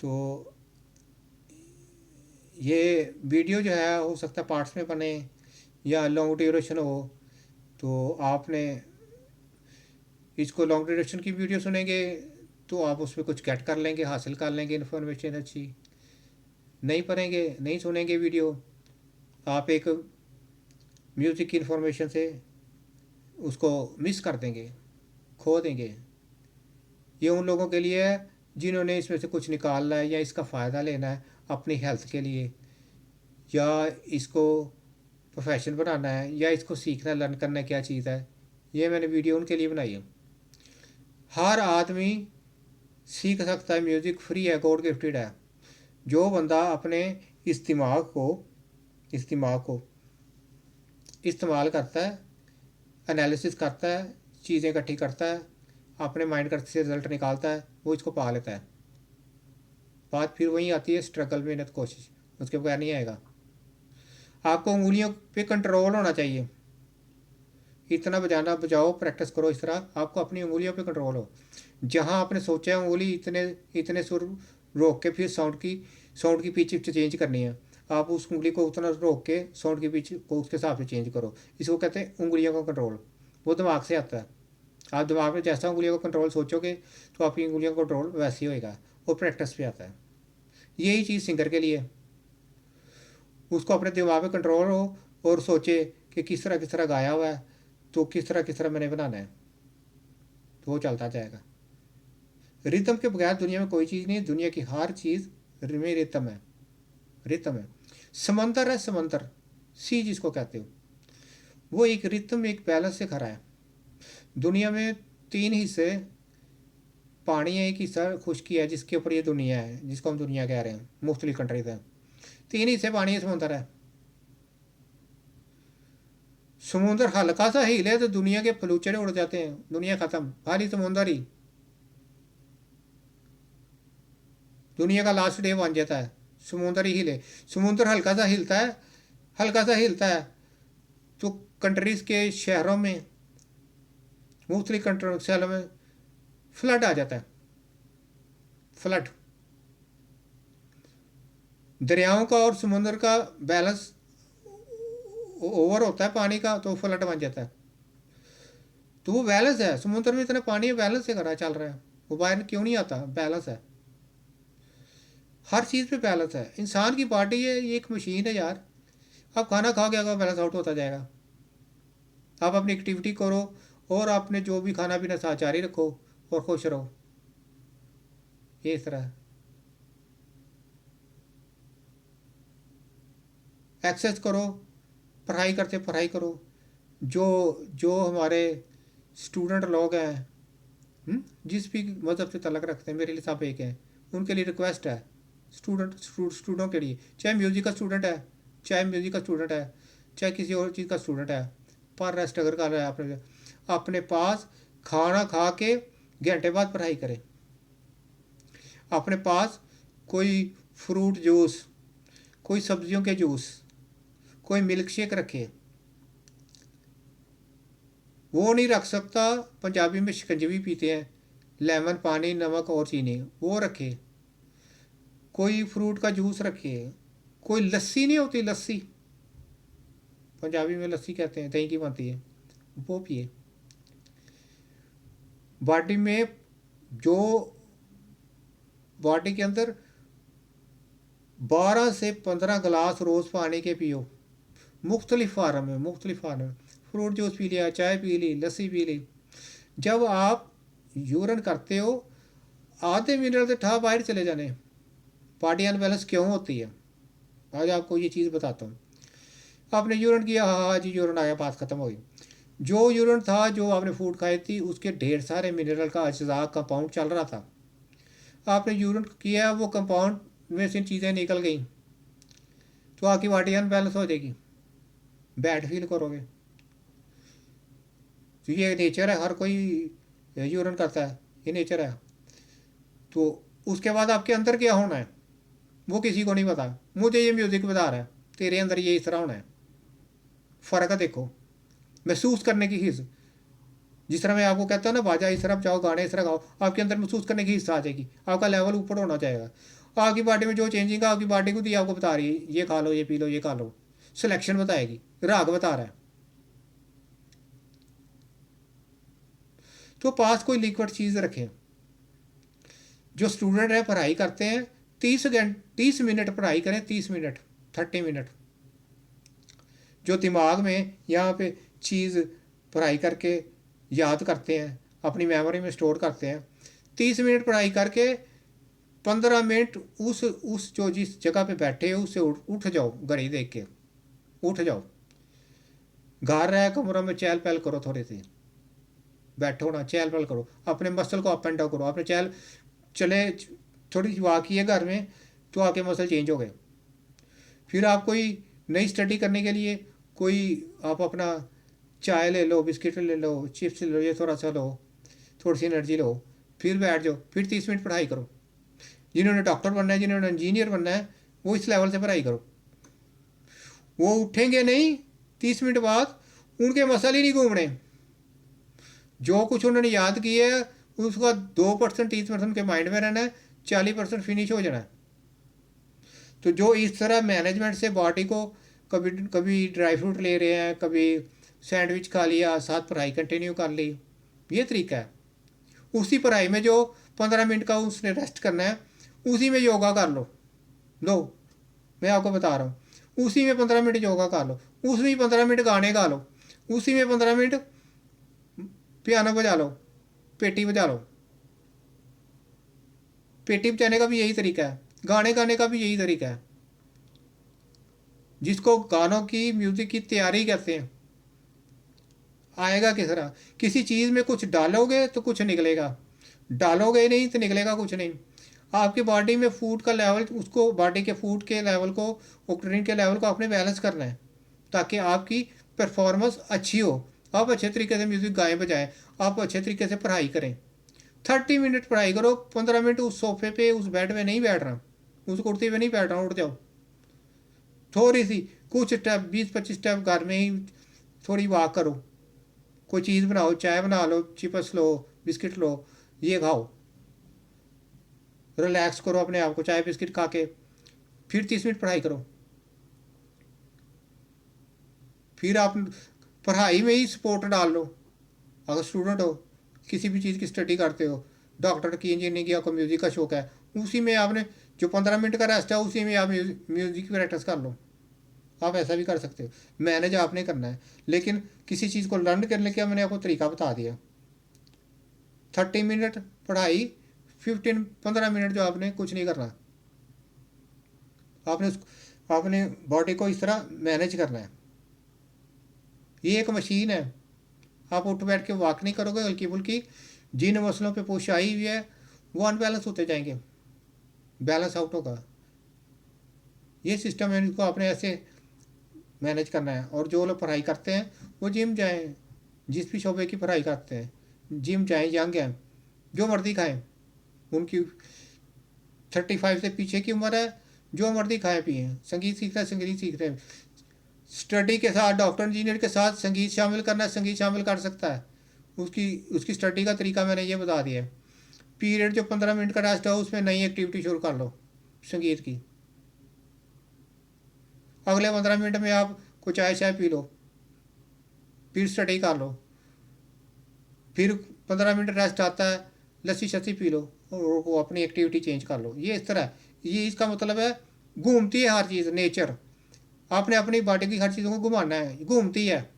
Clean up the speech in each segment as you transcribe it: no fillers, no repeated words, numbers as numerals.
तो ये वीडियो जो है हो सकता है पार्ट्स में बने या लॉन्ग ड्यूरेशन हो। तो आपने इसको लॉन्ग ड्यूरेशन की वीडियो सुनेंगे तो आप उसमें कुछ गेट कर लेंगे, हासिल कर लेंगे इन्फॉर्मेशन अच्छी। नहीं पढ़ेंगे, नहीं सुनेंगे वीडियो, आप एक म्यूज़िक की इन्फॉर्मेशन से उसको मिस कर देंगे, खो देंगे। ये उन लोगों के लिए है जिन्होंने इसमें से कुछ निकालना है या इसका फ़ायदा लेना है अपनी हेल्थ के लिए, या इसको प्रोफेशन बनाना है, या इसको सीखना लर्न करना क्या चीज़ है। ये मैंने वीडियो उनके लिए बनाई है। हर आदमी सीख सकता है, म्यूज़िक फ्री है, गॉड गिफ्टेड है। जो बंदा अपने इस दिमाग को इस्तेमाल करता है, एनालिसिस करता है, चीज़ें इकट्ठी करता है, अपने माइंड का से रिजल्ट निकालता है, वो इसको पा लेता है। बात फिर वही आती है, स्ट्रगल, मेहनत, कोशिश, उसके बगैर नहीं आएगा। आपको उंगलियों पे कंट्रोल होना चाहिए। इतना बजाना बजाओ, प्रैक्टिस करो इस तरह, आपको अपनी उंगलियों पे कंट्रोल हो। जहाँ आपने सोचा है उंगली इतने इतने सुर रोक के फिर साउंड की पिच चेंज करनी है, आप उस उंगली को उतना रोक के साउंड की पिच को उसके हिसाब से चेंज करो। इसको कहते हैं उंगलियों का कंट्रोल। वो दिमाग से आता है। आप दिमाग में जैसा उंगलियों का कंट्रोल सोचोगे तो आपकी उंगलियों का कंट्रोल वैसे ही होएगा। वो प्रैक्टिस पे आता है। यही चीज़ सिंगर के लिए, उसको अपने दिमाग में कंट्रोल हो और सोचे कि किस तरह गाया हुआ है, तो किस तरह मैंने बनाना है, तो वो चलता जाएगा। रिदम के बगैर दुनिया में कोई चीज़ नहीं है। दुनिया की हर चीज़ में रिदम है, रिदम है। समंदर है, समंदर, सी जिसको कहते हो, वो एक रिदम, एक बैलेंस से खड़ा है। दुनिया में तीन हिस्से पानी है, एक हिस्सा खुश्की है जिसके ऊपर ये दुनिया है, जिसको हम दुनिया कह रहे हैं, मुख्तलिफ कंट्रीज हैं। तीन हिस्से पानी है, समुंदर है। समुंदर हल्का सा हिले तो दुनिया के फलूचड़े उड़ जाते हैं, दुनिया खत्म, खाली समुंदर ही दुनिया का लास्ट डे बन जाता है। समुंदर ही हिले, समुंदर हल्का सा हिलता है, हल्का सा हिलता है तो कंट्रीज के शहरों में, मुख्तलिफ कंट्री शहरों में फ्लड आ जाता है। फ्लड, दरियाओं का और समुंदर का बैलेंस ओवर होता है पानी का, तो फ्लड बन जाता है। तो वो बैलेंस है, समुद्र में इतना पानी है, बैलेंस से करा चल रहा है। वो बाहर क्यों नहीं आता, बैलेंस है। हर चीज़ पे बैलेंस है। इंसान की बॉडी है, ये एक मशीन है यार। आप खाना खा के अगर बैलेंस आउट होता जाएगा। आप अपनी एक्टिविटी करो और आपने जो भी खाना पीना साथ जारी रखो और खुश रहो। ये इस तरह एक्सेस करो, पढ़ाई करते पढ़ाई करो। जो जो हमारे स्टूडेंट लोग हैं, जिस भी मज़हब से तलक रखते हैं, मेरे लिए सब एक हैं। उनके लिए रिक्वेस्ट है, स्टूडेंटों के लिए, चाहे म्यूज़िक का स्टूडेंट है, चाहे म्यूज़िक का स्टूडेंट है, चाहे किसी और चीज़ का स्टूडेंट है, पर रेस्ट अगर कर रहा है अपने पास खाना खा के घंटे बाद पढ़ाई करें। अपने पास कोई फ्रूट जूस, कोई सब्जियों के जूस, कोई मिल्क शेक रखे। वो नहीं रख सकता, पंजाबी में शिकंजवी पीते हैं, लेमन, पानी, नमक और चीनी, वो रखे। कोई फ्रूट का जूस रखे। कोई लस्सी नहीं होती, लस्सी पंजाबी में लस्सी कहते हैं, दही की बनती है, वो पिए। बॉडी में जो बॉडी के अंदर 12 से 15 गिलास रोज़ पानी के पियो। मुख्तलिफ फार्म में, मुख्तलिफ फार्म में, फ्रूट जूस पी लिया, चाय पी ली, लस्सी पी ली। जब आप यूरन करते हो, आधे मिनट से ठा बाहर चले जाने। बॉडी अनबैलेंस क्यों होती है, आज आपको ये चीज़ बताता हूँ। आपने यूरन किया, हाँ हाँ जी यूरन आया, बात खत्म हो गई। जो यूरन था, जो आपने फूड खाई थी, उसके ढेर सारे मिनरल का अज्जा कंपाउंड चल रहा था। आपने यूरन किया, वो कंपाउंड में से चीज़ें निकल गई, तो आपकी बॉडी अनबैलेंस हो जाएगी, बैड फील करोगे। तो ये नेचर है, हर कोई यूरन करता है, ये नेचर है। तो उसके बाद आपके अंदर क्या होना है वो किसी को नहीं पता। मुझे ये म्यूज़िक बता रहा है तेरे अंदर ये इस तरह होना है। फ़र्क है, देखो, महसूस करने की हिस्स। जिस तरह मैं आपको कहता हूँ ना, बाजा इस तरफ जाओ, गाने इस तरह गाओ, आपके अंदर महसूस करने की हिस्सा आ जाएगी, आपका लेवल ऊपर होना चाहेगा। आपकी बॉडी में जो चेंजिंग है आपकी बॉडी खुद ही आपको बता रही है, ये खा लो, ये पी लो, ये खा लो। सिलेक्शन बताएगी, राग बता रहा है। तो पास कोई लिक्विड चीज़ रखें। जो स्टूडेंट है पढ़ाई करते हैं 30 मिनट पढ़ाई करें, 30 मिनट, 30 मिनट। जो दिमाग में यहाँ पे चीज़ पढ़ाई करके याद करते हैं, अपनी मेमोरी में स्टोर करते हैं, 30 मिनट पढ़ाई करके 15 मिनट उस जो जिस जगह पे बैठे हो उससे उठ जाओ, घड़ी देख के उठ जाओ। घर रहे कमरों में चहल पहल करो, थोड़ी सी बैठो ना, चहल पहल करो, अपने मसल को अप एंड डाउन करो। आपने चले थोड़ी सी वॉक की है घर में तो आपके मसल चेंज हो गए। फिर आप कोई नई स्टडी करने के लिए कोई आप अपना चाय ले लो, बिस्किट ले लो, चिप्स ले लो, ये थोड़ा सा लो, थोड़ी सी एनर्जी लो, फिर बैठ जाओ, फिर 30 मिनट पढ़ाई करो। जिन्होंने डॉक्टर बनना है, जिन्होंने इंजीनियर बनना है, वो इस लेवल से पढ़ाई करो। वो उठेंगे नहीं 30 मिनट बाद, उनके मसल ही नहीं घूमने। जो कुछ उन्होंने याद किया है उसका 2% 30% उनके माइंड में रहना है, 40% फिनिश हो जाना है। तो जो इस तरह मैनेजमेंट से बॉडी को, कभी कभी ड्राई फ्रूट ले रहे हैं, कभी सैंडविच खा लिया, साथ पढ़ाई कंटिन्यू कर ली, ये तरीका है। उसी पढ़ाई में जो 15 मिनट का उसने रेस्ट करना है, उसी में योगा कर लो, मैं आपको बता रहा हूँ, उसी में 15 मिनट योगा कर लो, उसी में 15 मिनट गाने गा लो, उसी में 15 मिनट पियानो बजा लो, पेटी बजा लो। पेटी बजाने का भी यही तरीका है, गाने गाने का भी यही तरीका है, जिसको गानों की म्यूज़िक की तैयारी कहते हैं। आएगा किस तरह, किसी चीज़ में कुछ डालोगे तो कुछ निकलेगा, डालोगे नहीं तो निकलेगा कुछ नहीं। आपकी बॉडी में फूड का लेवल, उसको बॉडी के फूड के लेवल को, ऑक्सीजन के लेवल को आपने बैलेंस करना है, ताकि आपकी परफॉर्मेंस अच्छी हो, आप अच्छे तरीके से म्यूज़िक गाएं बजाएं, आप अच्छे तरीके से पढ़ाई करें। 30 मिनट पढ़ाई करो, 15 मिनट उस सोफे पे, उस बेड पे नहीं बैठ रहा, उस कुर्सी पे नहीं बैठ रहा, उठ जाओ। थोड़ी सी कुछ स्टेप, 20-25 स्टेप घर में ही थोड़ी वॉक करो, कोई चीज़ बनाओ, चाय बना लो, चिप्स लो, बिस्किट लो, ये खाओ, रिलैक्स करो अपने आप को चाय बिस्किट खा के। फिर 30 मिनट पढ़ाई करो। फिर आप पढ़ाई में ही सपोर्ट डाल लो। अगर स्टूडेंट हो, किसी भी चीज़ की स्टडी करते हो, डॉक्टर की, इंजीनियरिंग की, आपको म्यूज़िक का शौक है, उसी में आपने जो 15 मिनट का रेस्ट है उसी में आप म्यूज़िक की प्रैक्टिस कर लो। आप ऐसा भी कर सकते हो, मैनेज आपने करना है। लेकिन किसी चीज़ को लर्न करने का मैंने आपको तरीका बता दिया। 30 मिनट पढ़ाई, 15 मिनट जो आपने कुछ नहीं करना, आपने बॉडी को इस तरह मैनेज करना है। ये एक मशीन है, आप उठ बैठ के वॉक नहीं करोगे हल्की फुल्की, जिन मसलों पे पुश आई हुई है वो अनबैलेंस होते जाएंगे, बैलेंस आउट होगा। ये सिस्टम है, इनको आपने ऐसे मैनेज करना है। और जो लोग पढ़ाई करते हैं वो जिम जाएं, जिस भी शोबे की पढ़ाई करते हैं जिम जाएं, यंग हैं, जो मर्जी खाएं, उनकी 35 से पीछे की उम्र है, जो मर्जी खाएं पिए, संगीत सीख रहे हैं संगीत सीख रहे हैं, स्टडी के साथ, डॉक्टर इंजीनियर के साथ संगीत शामिल करना है, संगीत शामिल कर सकता है। उसकी उसकी स्टडी का तरीका मैंने ये बता दिया है। पीरियड जो 15 मिनट का रेस्ट है उसमें नई एक्टिविटी शुरू कर लो संगीत की। अगले 15 मिनट में आप कुछ चाय चाय पी लो, फिर स्टडी कर लो, फिर 15 मिनट रेस्ट आता है, लस्सी शस्सी पी लो और वो अपनी एक्टिविटी चेंज कर लो। ये इस तरह, ये इसका मतलब है घूमती है हर चीज़, नेचर आपने अपनी बॉडी की हर चीज़ों को घुमाना है, घूमती है।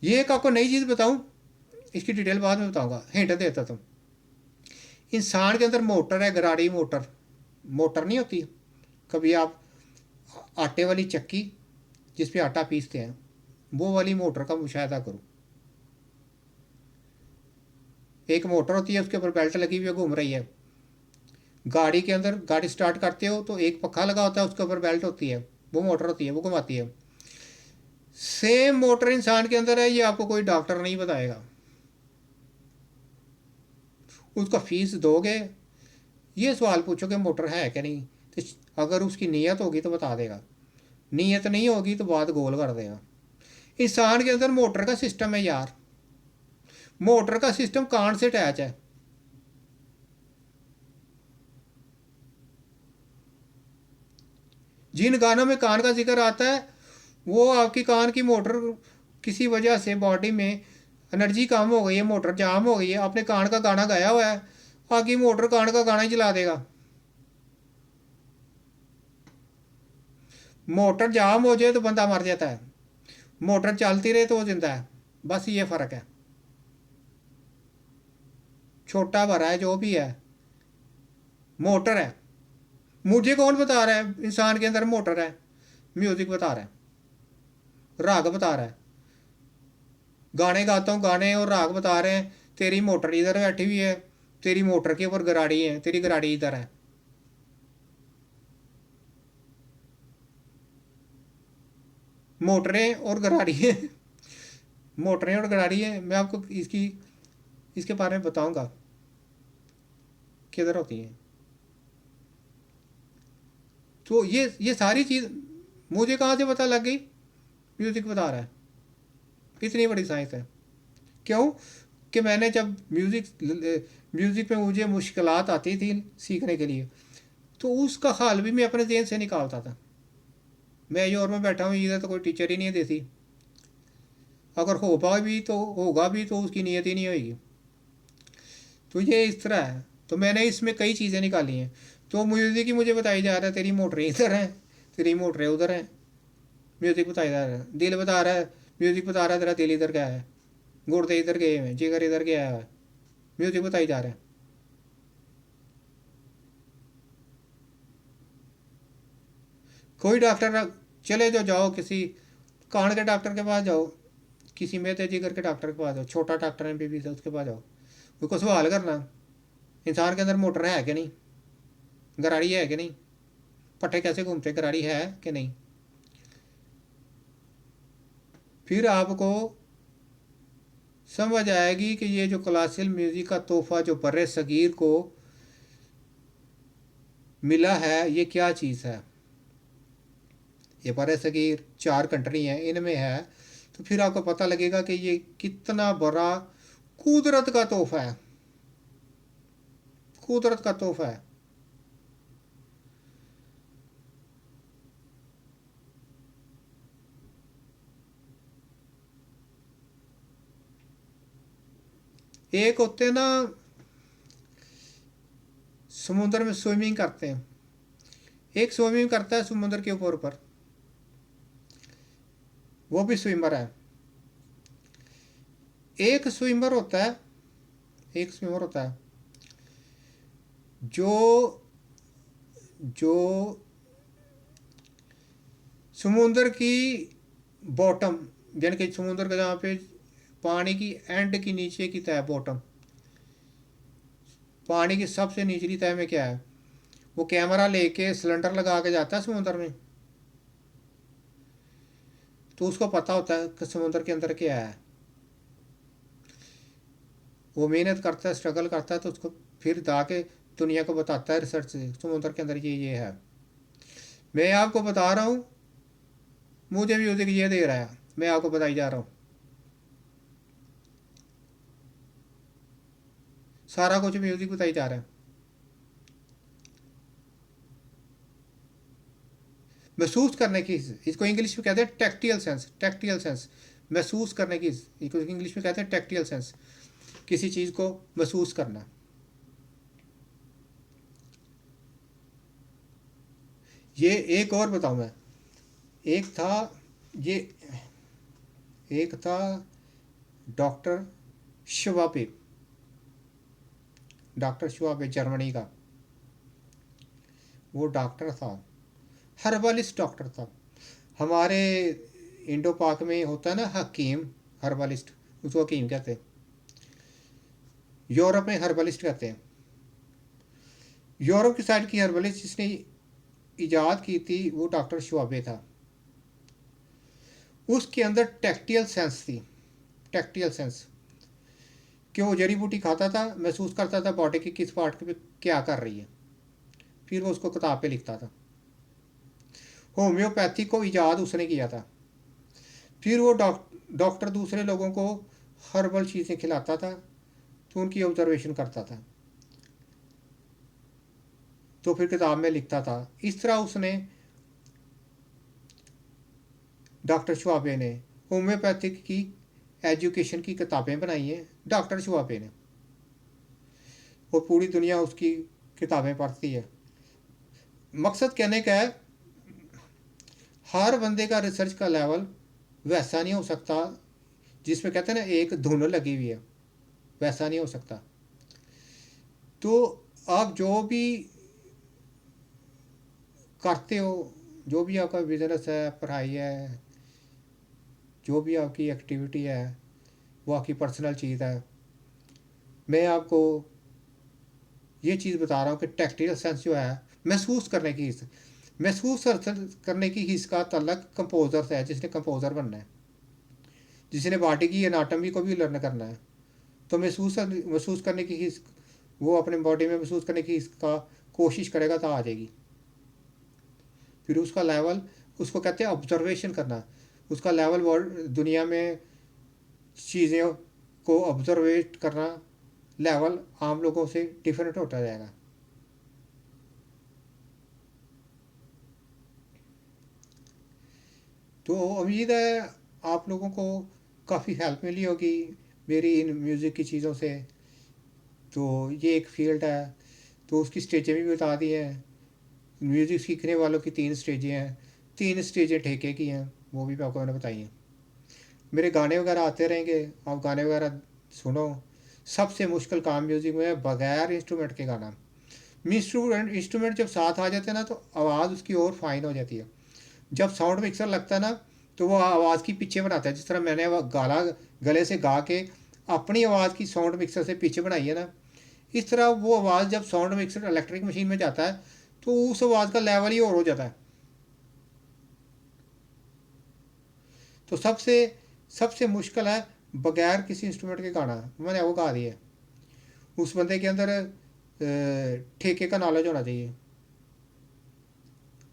ये एक आपको नई चीज़ बताऊं, इसकी डिटेल बाद में बताऊंगा, हिंट देता तुम। इंसान के अंदर मोटर है, गरारी मोटर, मोटर नहीं होती, कभी आप आटे वाली चक्की जिस पे आटा पीसते हैं, वो वाली मोटर का मुशाहिदा करो। एक मोटर होती है, उसके ऊपर बेल्ट लगी हुई है, घूम रही है। गाड़ी के अंदर गाड़ी स्टार्ट करते हो तो एक पक्खा लगा होता है, उसके ऊपर बेल्ट होती है, वो मोटर होती है, वो घुमाती है। सेम मोटर इंसान के अंदर है, ये आपको कोई डॉक्टर नहीं बताएगा। उसका फीस दोगे, ये सवाल पूछोगे मोटर है क्या नहीं, तो अगर उसकी नीयत होगी तो बता देगा, नीयत नहीं होगी तो बात गोल कर देगा। इंसान के अंदर मोटर का सिस्टम है यार, मोटर का सिस्टम कान से अटैच है। जिन गानों में कान का जिक्र आता है वो आपकी कान की मोटर किसी वजह से बॉडी में एनर्जी कम हो गई है, मोटर जाम हो गई है, आपने कान का गाना गाया हुआ है, आपकी मोटर कान का गाना ही चला देगा। मोटर जाम हो जाए तो बंदा मर जाता है, मोटर चलती रहे तो वो जिंदा है। बस ये फ़र्क है। छोटा बड़ा है जो भी है, मोटर है। मुझे कौन बता रहा है इंसान के अंदर मोटर है? म्यूजिक बता रहा है, राग बता रहा है। गाने गाता हूँ, गाने और राग बता रहे हैं तेरी मोटर इधर बैठी हुई है, तेरी मोटर के ऊपर गराड़ी है, तेरी गराड़ी इधर है। मोटरें और गराड़ी है। मोटरें और गराड़ी है, मैं आपको इसकी इसके बारे में बताऊंगा किधर होती हैं। तो ये सारी चीज़ मुझे कहाँ से पता लग गई? म्यूज़िक बता रहा है, इतनी बड़ी साइंस है। क्यों? कि मैंने जब म्यूज़िक में मुझे मुश्किलात आती थी सीखने के लिए, तो उसका हाल भी मैं अपने जेहन से निकालता था। मैं यूरोप में बैठा हूँ, इधर तो कोई टीचर ही नहीं है देती। अगर हो पाए भी तो होगा भी तो उसकी नीयत ही नहीं होगी। तो ये इस तरह है। तो मैंने इसमें कई चीज़ें निकाली हैं। तो म्यूज़िक ही मुझे बताई जा रहा है तेरी मोटरें इधर हैं, तेरी मोटरें उधर हैं। म्यूज़िक बताया जा रहा है, दिल बता रहा है, म्यूज़िक बता रहा है तेरा दिल इधर क्या है, गुर्दे इधर गए हैं, जिगर इधर गया है। म्यूज़िक बताई जा रहा है। कोई डॉक्टर चले जो जाओ किसी कान के डॉक्टर के पास जाओ, किसी मेहते जिगर के डॉक्टर के पास जाओ, छोटा डॉक्टर है बीबी से, उसके पास जाओ, उसको सवाल करना इंसान के अंदर मोटर है कि नहीं, गराड़ी है कि नहीं, पट्टे कैसे घूमते, गराड़ी है कि नहीं। फिर आपको समझ आएगी कि ये जो क्लासिकल म्यूज़िक का तोहफा जो बर्रे सगीर को मिला है ये क्या चीज़ है। ये बर्रे सगीर 4 कंट्री हैं इनमें है। तो फिर आपको पता लगेगा कि ये कितना बड़ा कुदरत का तोहफा है, कुदरत का तोहफा है। एक होते ना समुद्र में स्विमिंग करते हैं, एक स्विमिंग करता है समुद्र के ऊपर, वो भी स्विमर है। एक स्विमर होता है, एक स्विमर होता है जो जो समुद्र की बॉटम, यानी कि समुद्र का जहाँ पे पानी की एंड की नीचे की तह, बॉटम, पानी की सबसे निचली तह में क्या है, वो कैमरा लेके सिलेंडर लगा के जाता है समुद्र में। तो उसको पता होता है कि समुद्र के अंदर क्या है। वो मेहनत करता है, स्ट्रगल करता है, तो उसको फिर जाके दुनिया को बताता है रिसर्च से समुद्र के अंदर ये है। मैं आपको बता रहा हूँ, मुझे म्यूज़िक ये दे रहा है, मैं आपको बताई जा रहा हूँ। सारा कुछ म्यूज़िक बताई जा रहा है। महसूस करने की, इसको इंग्लिश में कहते हैं टैक्टियल सेंस, टैक्टियल सेंस, महसूस करने की, इसको इंग्लिश में कहते हैं टैक्टियल सेंस, किसी चीज़ को महसूस करना। ये एक और बताऊँ मैं, एक था ये, एक था doctor Schwabe, doctor Schwabe Germany का वो डॉक्टर था, हर्बलिस्ट डॉक्टर था। हमारे इंडो पाक में होता है ना हकीम, हर्बलिस्ट, उसको हकीम कहते हैं। यूरोप में हर्बलिस्ट कहते हैं। यूरोप की साइड की हर्बलिस्ट जिसने इजाद की थी वो डॉक्टर शुआबे था। उसके अंदर टैक्टियल सेंस थी, टैक्टियल सेंस, कि वो जड़ी बूटी खाता था, महसूस करता था बॉडी की किस पार्ट पे क्या कर रही है, फिर वो उसको किताब पे लिखता था। होम्योपैथी को इजाद उसने किया था। फिर वो डॉक्टर दूसरे लोगों को हर्बल चीज़ें खिलाता था, तो उनकी ऑब्जर्वेशन करता था, तो फिर किताब में लिखता था। इस तरह उसने डॉक्टर शुआबे ने होम्योपैथिक की एजुकेशन की किताबें बनाई हैं डॉक्टर शुआबे ने, और पूरी दुनिया उसकी किताबें पढ़ती है। मकसद कहने का है, हर बंदे का रिसर्च का लेवल वैसा नहीं हो सकता, जिसमें कहते हैं ना एक धुन लगी हुई है, वैसा नहीं हो सकता। तो आप जो भी करते हो, जो भी आपका बिजनेस है, पढ़ाई है, जो भी आपकी एक्टिविटी है, वो आपकी पर्सनल चीज़ है। मैं आपको ये चीज़ बता रहा हूँ कि टेक्निकल सेंस जो है, महसूस करने की हिस्स, करने की हिस्स का तल्लक कंपोजर से है, जिसने कंपोज़र बनना है, जिसने बॉडी की एनाटॉमी को भी लर्न करना है। तो महसूस करने की हिस्स, वो अपने बॉडी में महसूस करने की हिस्स का कोशिश करेगा तो आ जाएगी। फिर उसका लेवल, उसको कहते हैं ऑब्जर्वेशन करना। उसका लेवल वर्ल्ड दुनिया में चीज़ों को ऑब्जर्वेट करना लेवल आम लोगों से डिफरेंट होता जाएगा। तो उम्मीद है आप लोगों को काफ़ी हेल्प मिली होगी मेरी इन म्यूज़िक की चीज़ों से। तो ये एक फील्ड है, तो उसकी स्टेजें भी बता दी हैं। म्यूज़िक सीखने वालों की 3 स्टेजें हैं, 3 स्टेजें ठेके की हैं, वो भी आपको मैंने बताई हैं। मेरे गाने वगैरह आते रहेंगे, आप गाने वगैरह सुनो। सबसे मुश्किल काम म्यूज़िक में है बगैर इंस्ट्रूमेंट के गाना। इंस्ट्रूमेंट जब साथ आ जाते हैं ना, तो आवाज़ उसकी और फाइन हो जाती है। जब साउंड मिक्सर लगता है ना, तो वो आवाज़ की पिचें बनाता है। जिस तरह मैंने वो गाला गले से गा के अपनी आवाज़ की साउंड मिक्सर से पिच बनाई है ना, इस तरह वो आवाज़ जब साउंड मिक्सर इलेक्ट्रिक मशीन में जाता है, तो उस आवाज़ का लेवल ही और हो जाता है। तो सबसे सबसे मुश्किल है बगैर किसी इंस्ट्रूमेंट के गाना। मैंने वो गा दिया। उस बंदे के अंदर ठेके का नॉलेज होना चाहिए।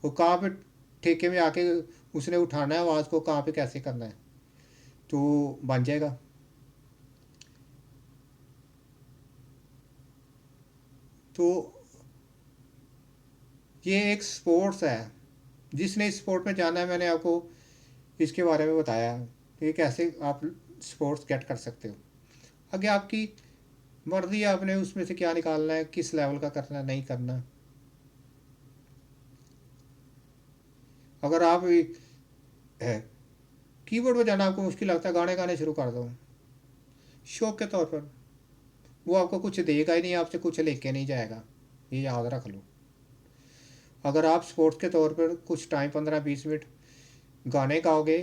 वो कहाँ पे ठेके में आके उसने उठाना है आवाज़ को, कहाँ पे कैसे करना है, तो बन जाएगा। तो ये एक स्पोर्ट्स है, जिसने इस स्पोर्ट में जाना है, मैंने आपको इसके बारे में बताया कि कैसे आप स्पोर्ट्स गेट कर सकते हो। आगे आपकी मर्जी है, आपने उसमें से क्या निकालना है, किस लेवल का करना है, नहीं करना। अगर आप है कीबोर्ड बजाना आपको मुश्किल लगता है, गाने गाने शुरू कर दो शौक के तौर पर। वो आपको कुछ देगा ही नहीं, आपसे कुछ लेके नहीं जाएगा, ये याद रख लो। अगर आप स्पोर्ट्स के तौर पर कुछ टाइम 15-20 मिनट गाने गाओगे,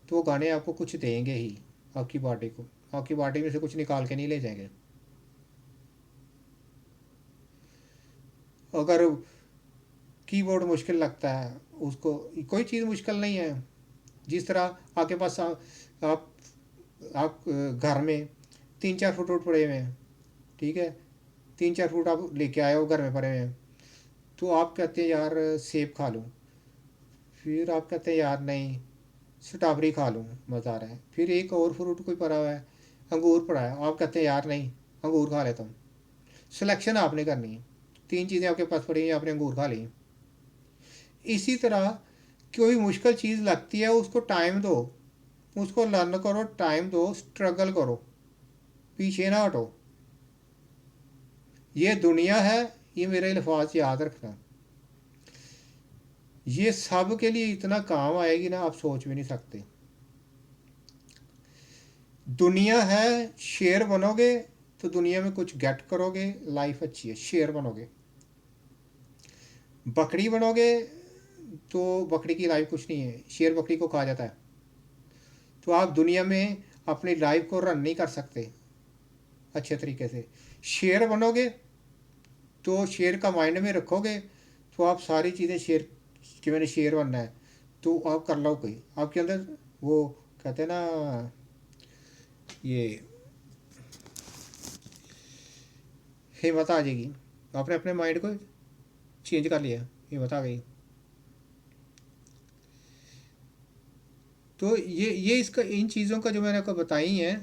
तो वो गाने आपको कुछ देंगे ही, आपकी बॉडी को। आपकी बॉडी में से कुछ निकाल के नहीं ले जाएंगे। अगर कीबोर्ड मुश्किल लगता है, उसको, कोई चीज़ मुश्किल नहीं है। जिस तरह आपके पास आप घर में 3-4 फ्रूट पड़े हुए हैं, ठीक है, 3-4 फ्रूट आप लेके आए हो, घर में पड़े हुए हैं, तो आप कहते हैं यार सेब खा लूँ, फिर आप कहते हैं यार नहीं स्ट्रॉबेरी खा लूँ, मज़ा आ रहा है। फिर एक और फ्रूट कोई पड़ा हुआ है, अंगूर पड़ा है, आप कहते हैं यार नहीं अंगूर खा लेता हूँ। सिलेक्शन आपने करनी है। 3 चीज़ें आपके पास पड़ी हैं, आपने अंगूर खा ली। इसी तरह कोई मुश्किल चीज़ लगती है, उसको टाइम दो, उसको लर्न करो, टाइम दो, स्ट्रगल करो, पीछे ना हटो। ये दुनिया है, ये मेरे अल्फाज याद रखना, ये सब के लिए इतना काम आएगी ना, आप सोच भी नहीं सकते। दुनिया है, शेर बनोगे तो दुनिया में कुछ गेट करोगे, लाइफ अच्छी है, शेर बनोगे। बकरी बनोगे तो बकरी की लाइफ कुछ नहीं है, शेर बकरी को खा जाता है। तो आप दुनिया में अपनी लाइफ को रन नहीं कर सकते अच्छे तरीके से। शेर बनोगे तो शेर का माइंड में रखोगे, तो आप सारी चीज़ें शेर कि मैंने शेर बनना है, तो आप कर लो। कोई आपके अंदर वो कहते हैं ना, ये हिम्मत आ जाएगी। आपने अपने माइंड को चेंज कर लिया, हिम्मत आ गई। तो ये इसका, इन चीज़ों का जो मैंने आपको बताई हैं,